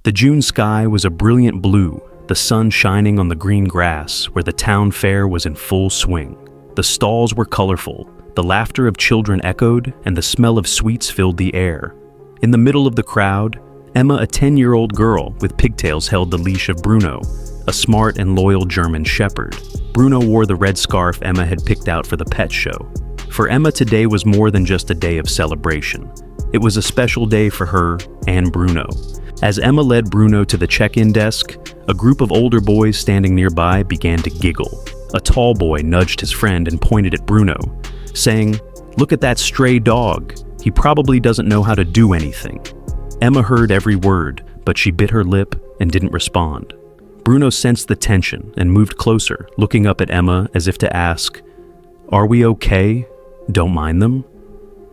The June sky was a brilliant blue, the sun shining on the green grass where the town fair was in full swing. The stalls were colorful, the laughter of children echoed, and the smell of sweets filled the air. In the middle of the crowd, Emma, a 10-year-old girl with pigtails, held the leash of Bruno, a smart and loyal German shepherd. Bruno wore the red scarf Emma had picked out for the pet show. For Emma, today was more than just a day of celebration. It was a special day for her and Bruno. As Emma led Bruno to the check-in desk, a group of older boys standing nearby began to giggle. A tall boy nudged his friend and pointed at Bruno, saying, "Look at that stray dog. He probably doesn't know how to do anything." Emma heard every word, but she bit her lip and didn't respond. Bruno sensed the tension and moved closer, looking up at Emma as if to ask, "Are we okay? Don't mind them?"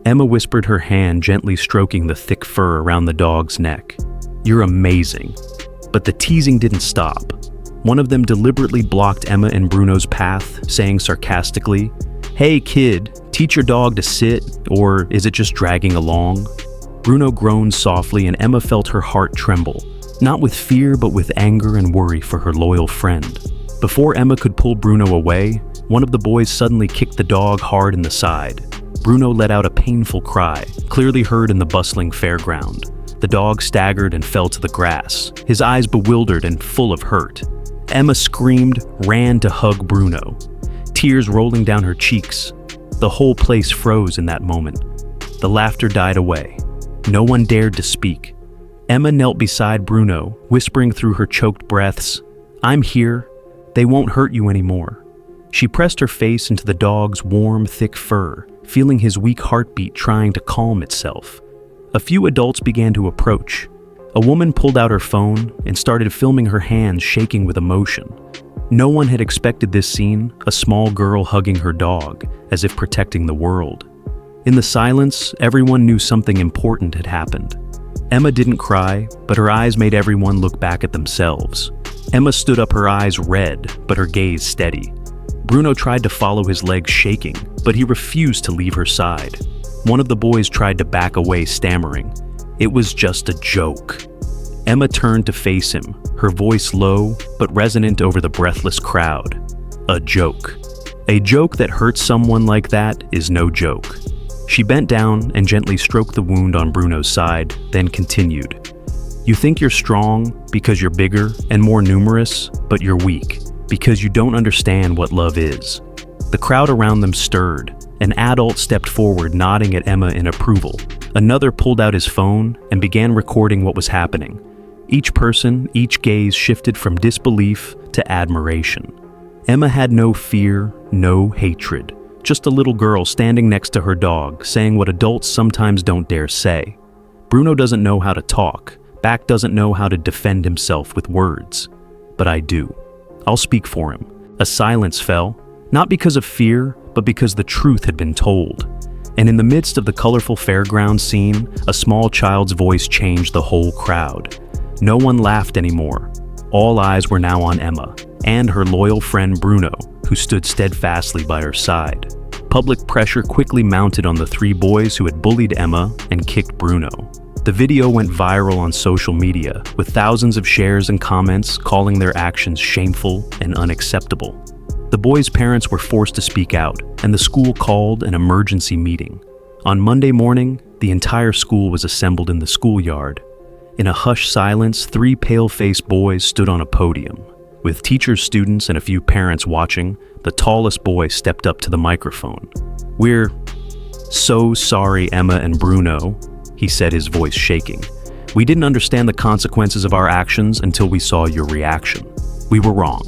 Emma whispered, her hand gently stroking the thick fur around the dog's neck. "You're amazing." But the teasing didn't stop. One of them deliberately blocked Emma and Bruno's path, saying sarcastically, "Hey kid, teach your dog to sit, or is it just dragging along?" Bruno groaned softly and Emma felt her heart tremble, not with fear but with anger and worry for her loyal friend. Before Emma could pull Bruno away, one of the boys suddenly kicked the dog hard in the side. Bruno let out a painful cry, clearly heard in the bustling fairground. The dog staggered and fell to the grass, his eyes bewildered and full of hurt. Emma screamed, ran to hug Bruno, tears rolling down her cheeks. The whole place froze in that moment. The laughter died away. No one dared to speak. Emma knelt beside Bruno, whispering through her choked breaths, "I'm here. They won't hurt you anymore." She pressed her face into the dog's warm, thick fur, feeling his weak heartbeat trying to calm itself. A few adults began to approach. A woman pulled out her phone and started filming her hands shaking with emotion. No one had expected this scene, a small girl hugging her dog, as if protecting the world. In the silence, everyone knew something important had happened. Emma didn't cry, but her eyes made everyone look back at themselves. Emma stood up, her eyes red, but her gaze steady. Bruno tried to follow, his legs shaking, but he refused to leave her side. One of the boys tried to back away, stammering, "It was just a joke." Emma turned to face him, her voice low but resonant over the breathless crowd. A joke. A joke that hurts someone like that is no joke. She bent down and gently stroked the wound on Bruno's side, then continued. "You think you're strong because you're bigger and more numerous, but you're weak because you don't understand what love is." The crowd around them stirred. An adult stepped forward, nodding at Emma in approval. Another pulled out his phone and began recording what was happening. Each person, each gaze shifted from disbelief to admiration. Emma had no fear, no hatred. Just a little girl standing next to her dog, saying what adults sometimes don't dare say. Bruno doesn't know how to talk. Back doesn't know how to defend himself with words. But I do. I'll speak for him. A silence fell, not because of fear, but because the truth had been told. And in the midst of the colorful fairground scene, a small child's voice changed the whole crowd. No one laughed anymore. All eyes were now on Emma and her loyal friend Bruno, who stood steadfastly by her side. Public pressure quickly mounted on the three boys who had bullied Emma and kicked Bruno. The video went viral on social media, with thousands of shares and comments calling their actions shameful and unacceptable. The boys' parents were forced to speak out, and the school called an emergency meeting. On Monday morning, the entire school was assembled in the schoolyard. In a hushed silence, three pale-faced boys stood on a podium. With teachers, students, and a few parents watching, the tallest boy stepped up to the microphone. "We're so sorry, Emma and Bruno," he said, his voice shaking. "We didn't understand the consequences of our actions until we saw your reaction. We were wrong."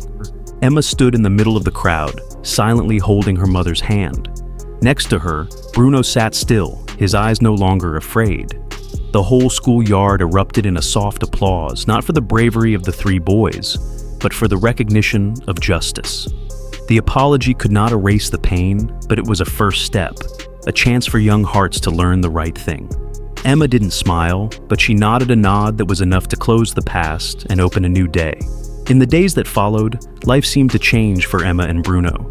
Emma stood in the middle of the crowd, silently holding her mother's hand. Next to her, Bruno sat still, his eyes no longer afraid. The whole schoolyard erupted in a soft applause, not for the bravery of the three boys, but for the recognition of justice. The apology could not erase the pain, but it was a first step, a chance for young hearts to learn the right thing. Emma didn't smile, but she nodded a nod that was enough to close the past and open a new day. In the days that followed, life seemed to change for Emma and Bruno.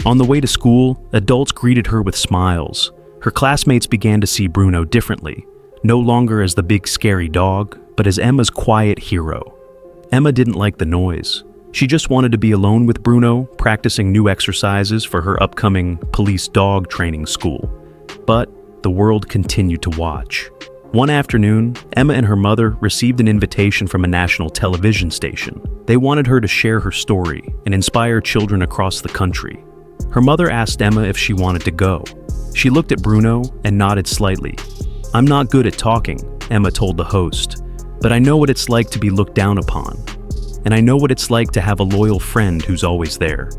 On the way to school, adults greeted her with smiles. Her classmates began to see Bruno differently, no longer as the big scary dog, but as Emma's quiet hero. Emma didn't like the noise. She just wanted to be alone with Bruno, practicing new exercises for her upcoming police dog training school. But the world continued to watch. One afternoon, Emma and her mother received an invitation from a national television station. They wanted her to share her story and inspire children across the country. Her mother asked Emma if she wanted to go. She looked at Bruno and nodded slightly. "I'm not good at talking," Emma told the host, "but I know what it's like to be looked down upon. And I know what it's like to have a loyal friend who's always there."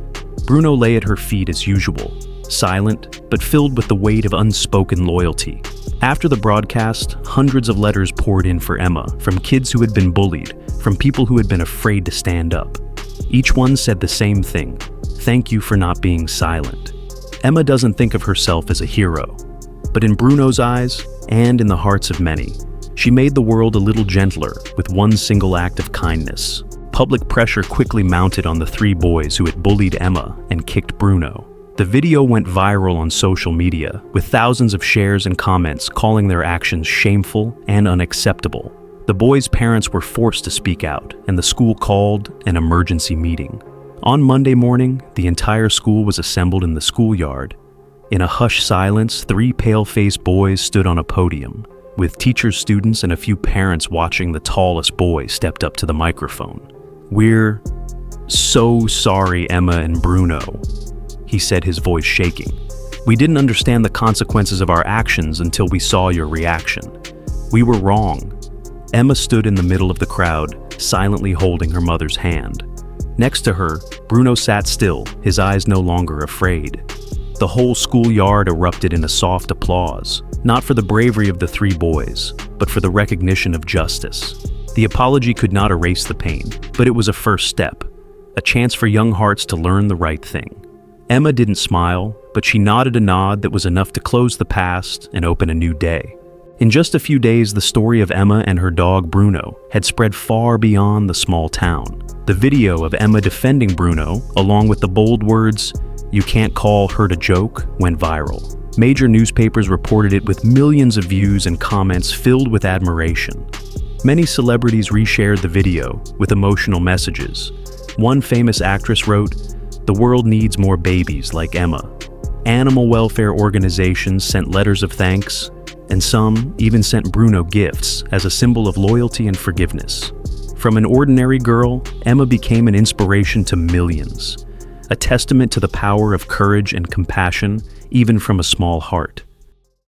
Bruno lay at her feet as usual, silent, but filled with the weight of unspoken loyalty. After the broadcast, hundreds of letters poured in for Emma, from kids who had been bullied, from people who had been afraid to stand up. Each one said the same thing: "Thank you for not being silent." Emma doesn't think of herself as a hero, but in Bruno's eyes, and in the hearts of many, she made the world a little gentler with one single act of kindness. Public pressure quickly mounted on the three boys who had bullied Emma and kicked Bruno. The video went viral on social media, with thousands of shares and comments calling their actions shameful and unacceptable. The boys' parents were forced to speak out, and the school called an emergency meeting. On Monday morning, the entire school was assembled in the schoolyard. In a hushed silence, three pale-faced boys stood on a podium. With teachers, students, and a few parents watching, the tallest boy stepped up to the microphone. "We're so sorry, Emma and Bruno," he said, his voice shaking. "We didn't understand the consequences of our actions until we saw your reaction. We were wrong." Emma stood in the middle of the crowd, silently holding her mother's hand. Next to her, Bruno sat still, his eyes no longer afraid. The whole schoolyard erupted in a soft applause, not for the bravery of the three boys, but for the recognition of justice. The apology could not erase the pain, but it was a first step, a chance for young hearts to learn the right thing. Emma didn't smile, but she nodded a nod that was enough to close the past and open a new day. In just a few days, the story of Emma and her dog Bruno had spread far beyond the small town. The video of Emma defending Bruno, along with the bold words, "You can't call hurt a joke," went viral. Major newspapers reported it with millions of views and comments filled with admiration. Many celebrities reshared the video with emotional messages. One famous actress wrote, "The world needs more babies like Emma." Animal welfare organizations sent letters of thanks, and some even sent Bruno gifts as a symbol of loyalty and forgiveness. From an ordinary girl, Emma became an inspiration to millions, a testament to the power of courage and compassion, even from a small heart.